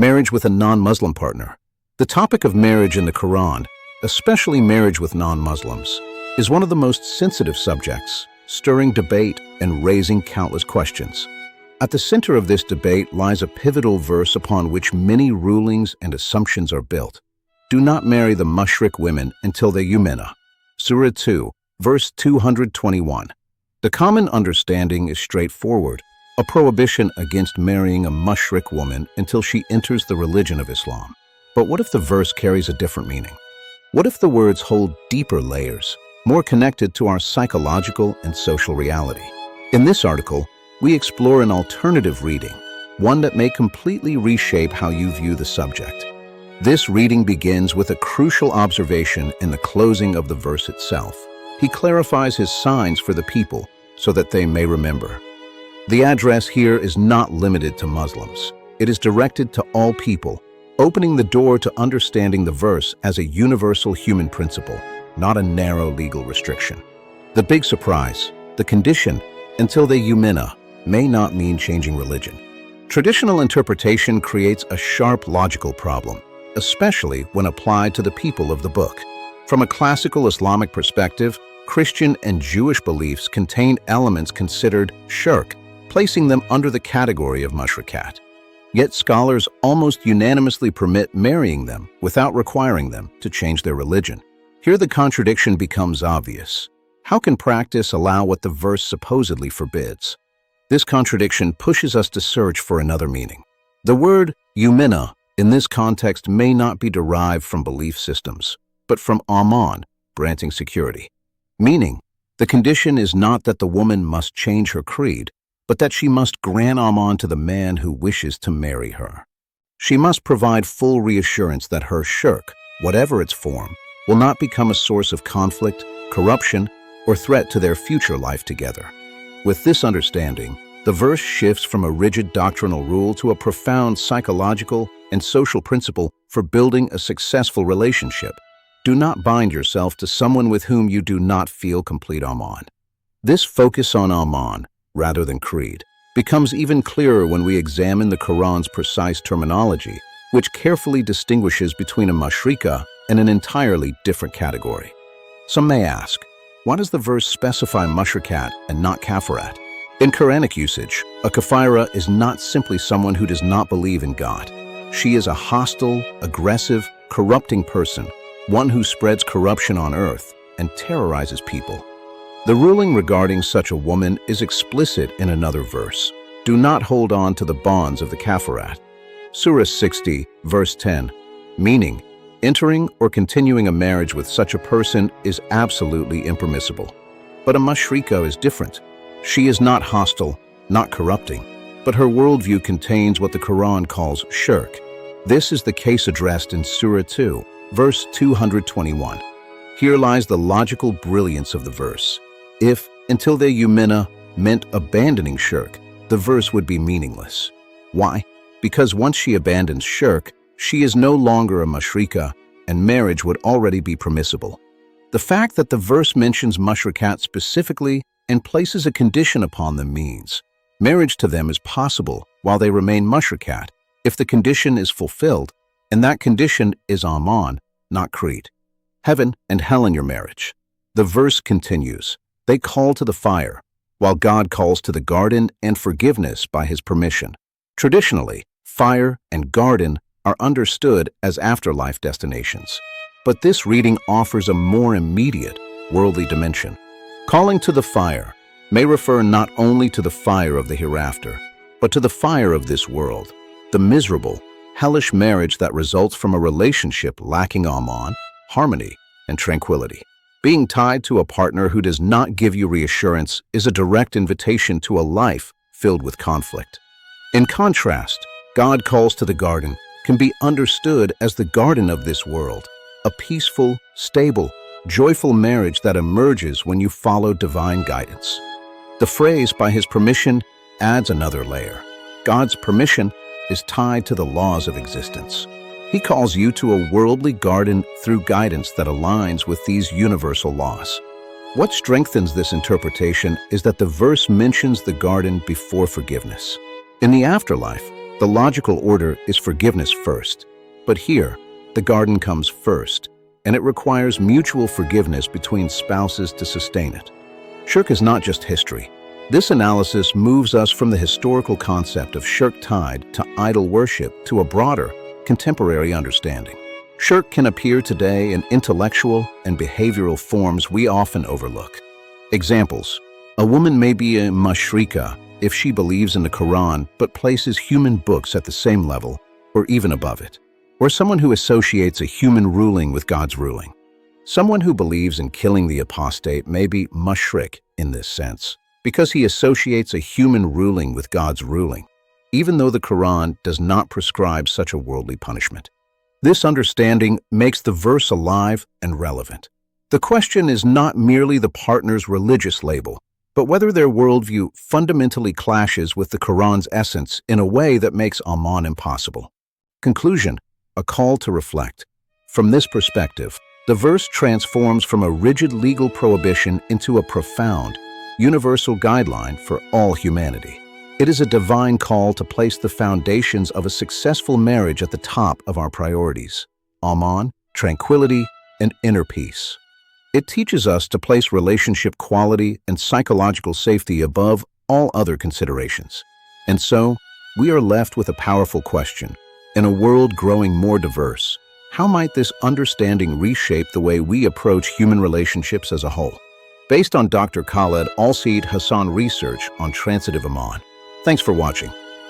Marriage with a non-Muslim partner. The topic of marriage in the Qur'an, especially marriage with non-Muslims, is one of the most sensitive subjects, stirring debate and raising countless questions. At the center of this debate lies a pivotal verse upon which many rulings and assumptions are built. Do not marry the Mushrik women until they yumina. Surah 2, verse 221. The common understanding is straightforward, a prohibition against marrying a Mushrik woman until she enters the religion of Islam. But what if the verse carries a different meaning? What if the words hold deeper layers, more connected to our psychological and social reality? In this article, we explore an alternative reading, one that may completely reshape how you view the subject. This reading begins with a crucial observation in the closing of the verse itself. He clarifies his signs for the people so that they may remember. The address here is not limited to Muslims. It is directed to all people, opening the door to understanding the verse as a universal human principle, not a narrow legal restriction. The big surprise, the condition, until they yumina, may not mean changing religion. Traditional interpretation creates a sharp logical problem, especially when applied to the people of the book. From a classical Islamic perspective, Christian and Jewish beliefs contain elements considered shirk, placing them under the category of mushrikat. Yet scholars almost unanimously permit marrying them without requiring them to change their religion. Here the contradiction becomes obvious. How can practice allow what the verse supposedly forbids? This contradiction pushes us to search for another meaning. The word yumina in this context may not be derived from belief systems, but from aman, granting security. Meaning, the condition is not that the woman must change her creed, but that she must grant aman to the man who wishes to marry her. She must provide full reassurance that her shirk, whatever its form, will not become a source of conflict, corruption, or threat to their future life together. With this understanding, the verse shifts from a rigid doctrinal rule to a profound psychological and social principle for building a successful relationship. Do not bind yourself to someone with whom you do not feel complete aman. This focus on aman, rather than creed, becomes even clearer when we examine the Qur'an's precise terminology, which carefully distinguishes between a mushrika and an entirely different category. Some may ask, why does the verse specify mushrikat and not kafirat? In Quranic usage, a kafira is not simply someone who does not believe in God. She is a hostile, aggressive, corrupting person, one who spreads corruption on earth and terrorizes people. The ruling regarding such a woman is explicit in another verse. Do not hold on to the bonds of the kafirat. Surah 60, verse 10, meaning, entering or continuing a marriage with such a person is absolutely impermissible. But a mushrika is different. She is not hostile, not corrupting, but her worldview contains what the Qur'an calls shirk. This is the case addressed in Surah 2, verse 221. Here lies the logical brilliance of the verse. If, until they yumina, meant abandoning shirk, the verse would be meaningless. Why? Because once she abandons shirk, she is no longer a mushrika, and marriage would already be permissible. The fact that the verse mentions mushrikat specifically and places a condition upon them means marriage to them is possible while they remain mushrikat if the condition is fulfilled, and that condition is aman, not creed. Heaven and hell in your marriage. The verse continues, they call to the fire, while God calls to the garden and forgiveness by his permission. Traditionally, fire and garden are understood as afterlife destinations, but this reading offers a more immediate, worldly dimension. Calling to the fire may refer not only to the fire of the hereafter, but to the fire of this world, the miserable, hellish marriage that results from a relationship lacking aman, harmony, and tranquility. Being tied to a partner who does not give you reassurance is a direct invitation to a life filled with conflict. In contrast, God calls to the garden can be understood as the garden of this world, a peaceful, stable, joyful marriage that emerges when you follow divine guidance. The phrase, by his permission, adds another layer. God's permission is tied to the laws of existence. He calls you to a worldly garden through guidance that aligns with these universal laws. What strengthens this interpretation is that the verse mentions the garden before forgiveness. In the afterlife, The logical order is forgiveness first. But here, the garden comes first, and it requires mutual forgiveness between spouses to sustain it. Shirk is not just history. This analysis moves us from the historical concept of shirk tied to idol worship to a broader, contemporary understanding. Shirk can appear today in intellectual and behavioral forms we often overlook. Examples: a woman may be a Mushrika if she believes in the Qur'an but places human books at the same level or even above it. Or someone who associates a human ruling with God's ruling. Someone who believes in killing the apostate may be Mushrik in this sense, because he associates a human ruling with God's ruling, even though the Qur'an does not prescribe such a worldly punishment. This understanding makes the verse alive and relevant. The question is not merely the partner's religious label, but whether their worldview fundamentally clashes with the Qur'an's essence in a way that makes Aman impossible. Conclusion: a call to reflect. From this perspective, the verse transforms from a rigid legal prohibition into a profound, universal guideline for all humanity. It is a divine call to place the foundations of a successful marriage at the top of our priorities: Aman, tranquility, and inner peace. It teaches us to place relationship quality and psychological safety above all other considerations. And so, we are left with a powerful question. In a world growing more diverse, how might this understanding reshape the way we approach human relationships as a whole? Based on Dr. Khaled Al-Said Hassan research on transitive Aman. Thanks for watching.